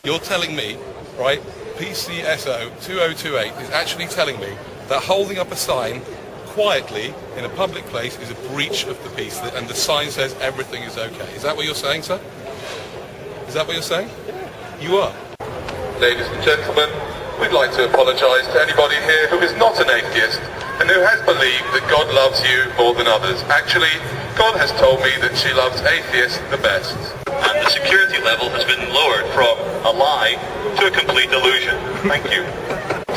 You're telling me, right, PCSO 2028 is actually telling me that holding up a sign quietly in a public place is a breach of the peace, and the sign says everything is okay. Is that what you're saying, sir? Is that what you're saying? You are. Ladies and gentlemen, we'd like to apologise to anybody here who is not an atheist and who has believed that God loves you more than others. Actually, God has told me that she loves atheists the best. And the security level has been lowered from a lie to a complete illusion. Thank you.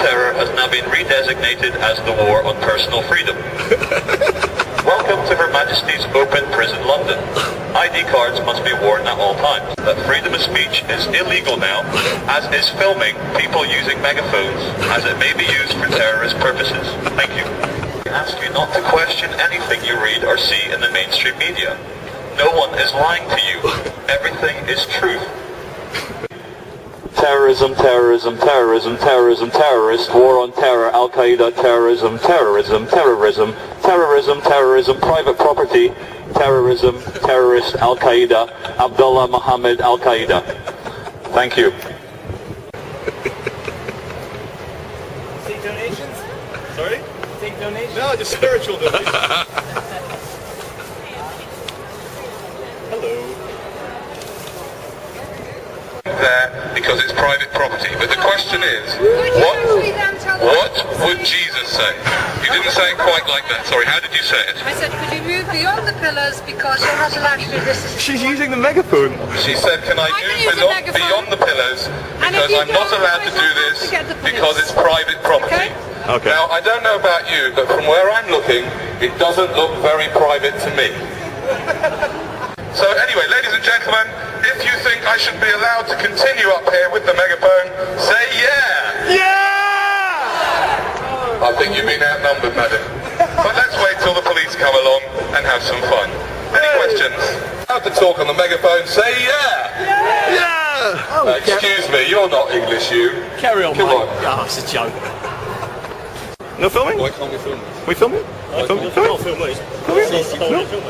Terror has now been redesignated as the war on personal freedom. Welcome to Her Majesty's Open Prison London. ID cards must be worn at all times. That freedom of speech is illegal now, as is filming people using megaphones, as it may be used for terrorist purposes. Thank you. I ask you not to question anything you read or see in the mainstream media. No one is lying to you. Everything is truth. Terrorism, terrorism, terrorism, terrorism, terrorist, war on terror, Al-Qaeda, terrorism, terrorism, terrorism, terrorism, terrorism, private property, terrorism, terrorist, Al-Qaeda, Abdullah Muhammad Al-Qaeda. Thank you. Take donations? Sorry? Take donations? No, just spiritual donations. Hello. There because it's private property, but the question is, what would Jesus say? You didn't say it quite like that. Sorry, how did you say it? I said, could you move beyond the pillars because you're not allowed to do this? She's using the megaphone. She said, can I move beyond the pillars because I'm not allowed to do this because it's private property. Okay. Now, I don't know about you, but from where I'm looking, it doesn't look very private to me. So anyway, ladies and gentlemen, if you think I should be allowed to continue up here with the megaphone, say yeah! Yeah! I think you've been outnumbered, madam. But let's wait till the police come along and have some fun. Any questions? Allowed to talk on the megaphone, say yeah! Yeah! Excuse me, you're not English, you. Carry on, Come mate. on. Oh, it's a joke. No filming? Why can't we film this? We filming? Film me?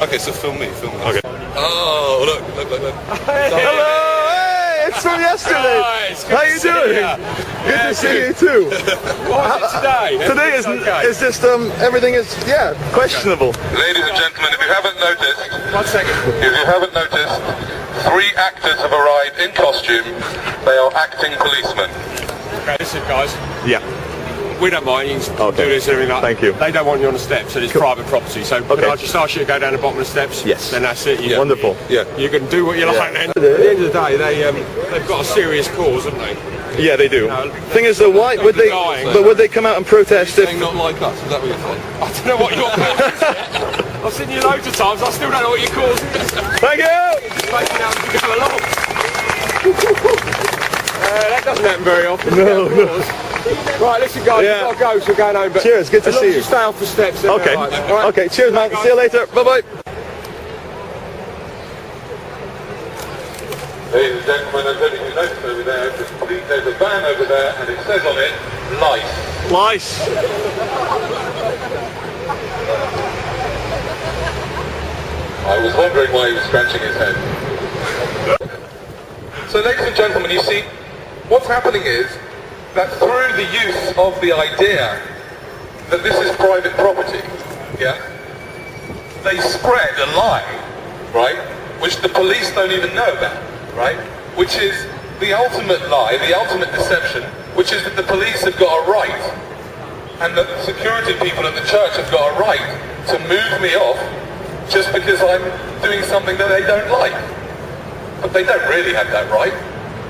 Okay, so film me. Okay. Oh, look. Hello! Hey, it's from yesterday! Guys, good How to you see doing? ya. Good to see you too. What is it today? Today is just everything is questionable. Ladies and gentlemen, if you haven't noticed, 1 second. if you haven't noticed, 3 actors have arrived in costume. They are acting policemen. Okay, listen, guys. Yeah. We don't mind. You can Okay. do this and everything like that. Thank you. They don't want you on the steps, and it's private property. So Okay. can I just ask you to go down the bottom of the steps? Yes. Then that's it. You, Wonderful. Yeah. You can do what you like then. At the end of the day, they've got a serious cause, haven't they? Yeah, they do. Thing is, though, why would they? But would they come out and protest if? Saying not like us, is that what you're saying? I don't know what your cause is yet. I've seen you loads of times. I still don't know what your cause is. Thank you. Just making out to go along. That doesn't happen very often. No. Right, listen, guys. Yeah. We've got to go, so we're going home. But Cheers, good to as long see as you. Stay off the steps. Then Okay. all right. Okay. Cheers, man. See you later. Bye bye. Ladies and gentlemen, I don't know if you noticed over there, there's a van over there and it says on it, lice. Lice. I was wondering why he was scratching his head. So ladies and gentlemen, you see, what's happening is that through the use of the idea that this is private property, yeah, they spread a lie, right, which the police don't even know about, right, which is the ultimate lie, the ultimate deception, which is that the police have got a right, and that the security people at the church have got a right to move me off just because I'm doing something that they don't like. But they don't really have that right.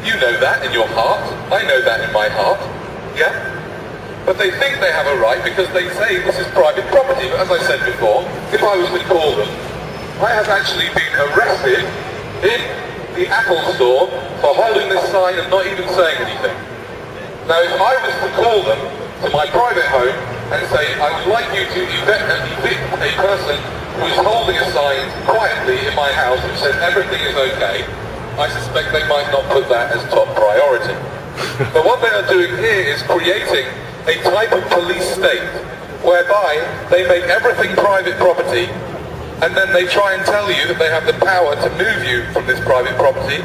You know that in your heart. I know that in my heart. Yeah? But they think they have a right because they say this is private property. But as I said before, if I was to call them, I have actually been arrested in the Apple store for holding this sign and not even saying anything. Now if I was to call them to my private home and say, I would like you to evict a person who is holding a sign quietly in my house which says everything is okay, I suspect they might not put that as top priority. But what they are doing here is creating a type of police state whereby they make everything private property and then they try and tell you that they have the power to move you from this private property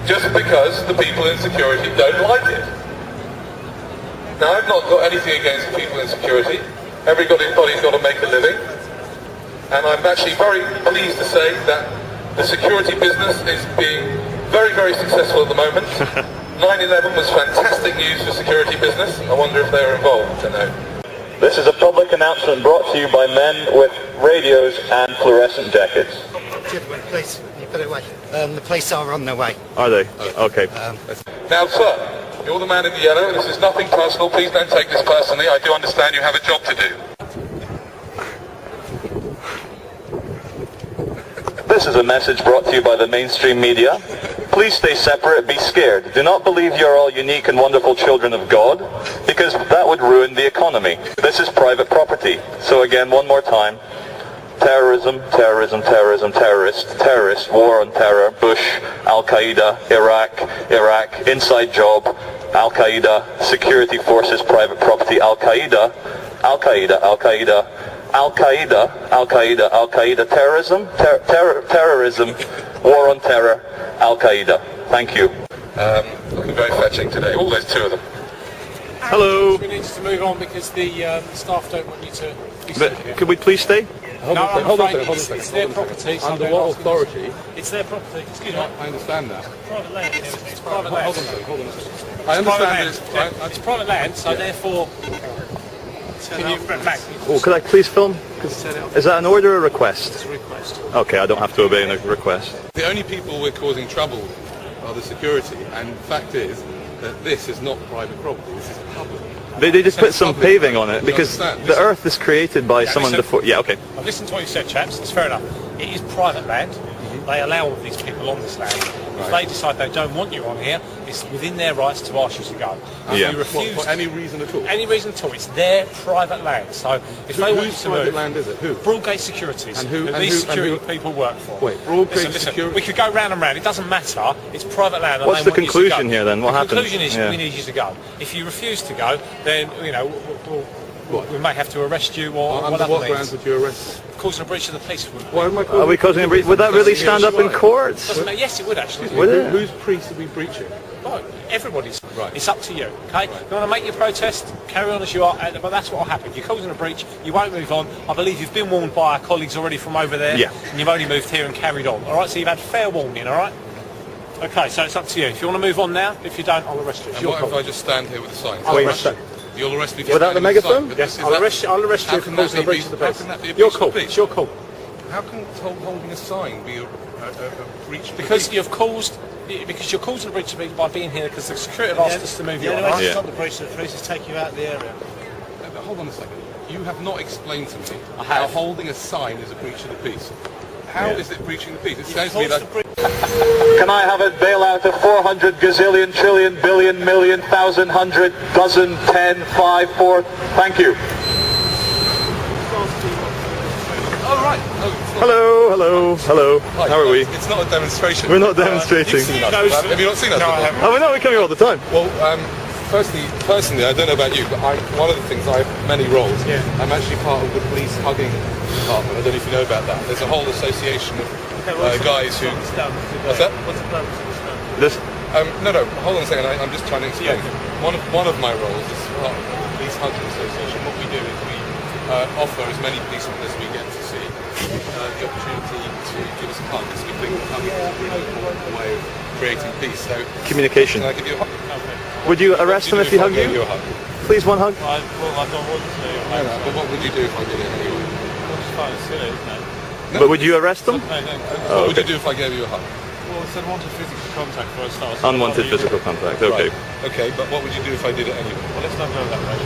just because the people in security don't like it. Now, I've not got anything against the people in security. Everybody's got to make a living. And I'm actually very pleased to say that the security business is being very, very successful at the moment. 9/11 was fantastic news for security business. I wonder if they're involved. I don't know. This is a public announcement brought to you by men with radios and fluorescent jackets. Gentlemen, please, you put it away. The police are on their way. Are they? Okay. Now, sir, you're the man in the yellow. This is nothing personal. Please don't take this personally. I do understand you have a job to do. This is a message brought to you by the mainstream media. Please stay separate, be scared. Do not believe you're all unique and wonderful children of God, because that would ruin the economy. This is private property. So again, one more time. Terrorism, terrorism, terrorism, terrorist, war on terror, Bush, Al-Qaeda, Iraq, inside job, Al-Qaeda, security forces, private property, Al-Qaeda, terrorism, terrorism, war on terror, Al-Qaeda. Thank you. Looking very fetching today, all those two of them. Hello. We need to move on because the staff don't want you to be sitting here. Could we please stay? No, I'm afraid it's their property. So Under what authority? It's their property. Excuse me. I understand that. Private land. It's private land. Hold on a second. I understand this. It's private land, so therefore. Can you, Max? Oh, could I please film? Is that an order or a request? It's a request. Okay, I don't have to obey a request. The only people we're causing trouble are the security, and the fact is that this is not private property. This is public. They just put some Public. paving on it You because understand? the earth is created by someone listen. before. Yeah, okay. I've listened to what you said, chaps. It's fair enough. It is private land. They allow all these people on this land. If they decide they don't want you on here, it's within their rights to ask you to go. If Yeah. you refuse, For any reason at all. any reason at all, it's their private land. So if they want you Whose to private move, land is it? Who? Broadgate Securities, And who- that and these who- and security who- people work for. Wait, Broadgate Listen, Security? we could go round and round. It doesn't matter. It's private land. And What's they the want you to conclusion go. here then? What the happens? conclusion is Yeah. we need you to go. If you refuse to go, then we may have to arrest you or Under whatever what means. grounds would you arrest? Causing a breach of the peace. Why am I Are we causing a breach? Would that really stand up in court? Doesn't matter. Yes, it would actually. Would it? Whose priest are we breaching? Right, everybody's. Right. It's up to you. Okay. You want to make your protest? Carry on as you are. But that's what will happen. You're causing a breach. You won't move on. I believe you've been warned by our colleagues already from over there. Yeah. And you've only moved here and carried on. All right. So you've had fair warning. All right. Okay. So it's up to you. If you want to move on now, if you don't, I'll arrest you. It's And your what if call. I just stand here with a sign? I'll arrest you. You'll arrest me for Without the standing with a sign, megaphone? but Yes, is I'll that- arrest you. I'll arrest how you for can that causing a be breach of the how peace. can that be a Your breach of call. the peace? It's your call. How can holding a sign be a breach of the Because peace? you've caused. Because you're causing a breach of the peace by being here. Because the security have asked us to move you on. The only way Right? to Yeah. stop the breach of the police is take you out of the area. But hold on a second. You have not explained to me I how have. holding a sign is a breach of the peace. How Yeah. is it breaching the peace? It sounds to me like... Can I have a bailout of 400 gazillion, trillion, billion, million, thousand, hundred, dozen, 10, 5, 4? Thank you. Oh, right. Oh, Hello. hi. How are we? It's not a demonstration. We're not demonstrating. You've seen us. Have you not seen us? No, I before? haven't. Oh, no, we come here all the time. Well, personally, I don't know about you, but one of the things I have many roles. Yeah. I'm actually part of the police hugging department. I don't know if you know about that. There's a whole association of guys who. What's that? This. No. Hold on a second. I'm just trying to explain. One of my roles is part of the police hugging association. What we do is we offer as many policemen as we get to see the opportunity to give us a hug, because we think hugging is a really important way of creating peace. So, Communication. can I give you a hug? Would you arrest him if he hugged I gave you? you a hug? Please, one hug. I don't want to. No, but what would you do if I did it anyway? It's fine, it's silly, isn't it? But would you arrest him? What would you do if I gave you a hug? Well, it's unwanted physical contact for a start. Unwanted physical contact. Okay. Right. Okay, but what would you do if I did it anyway? Well, let's not go that way.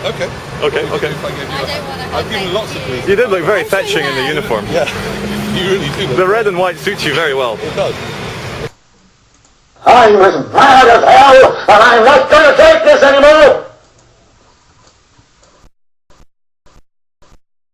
Okay. Okay. What would you Okay. do if I gave you a hug? I've given lots of police. You did look very fetching in the uniform. Yeah, you really do. The red and white suits you very well. It does. I'm as mad as hell, and I'm not going to take this anymore!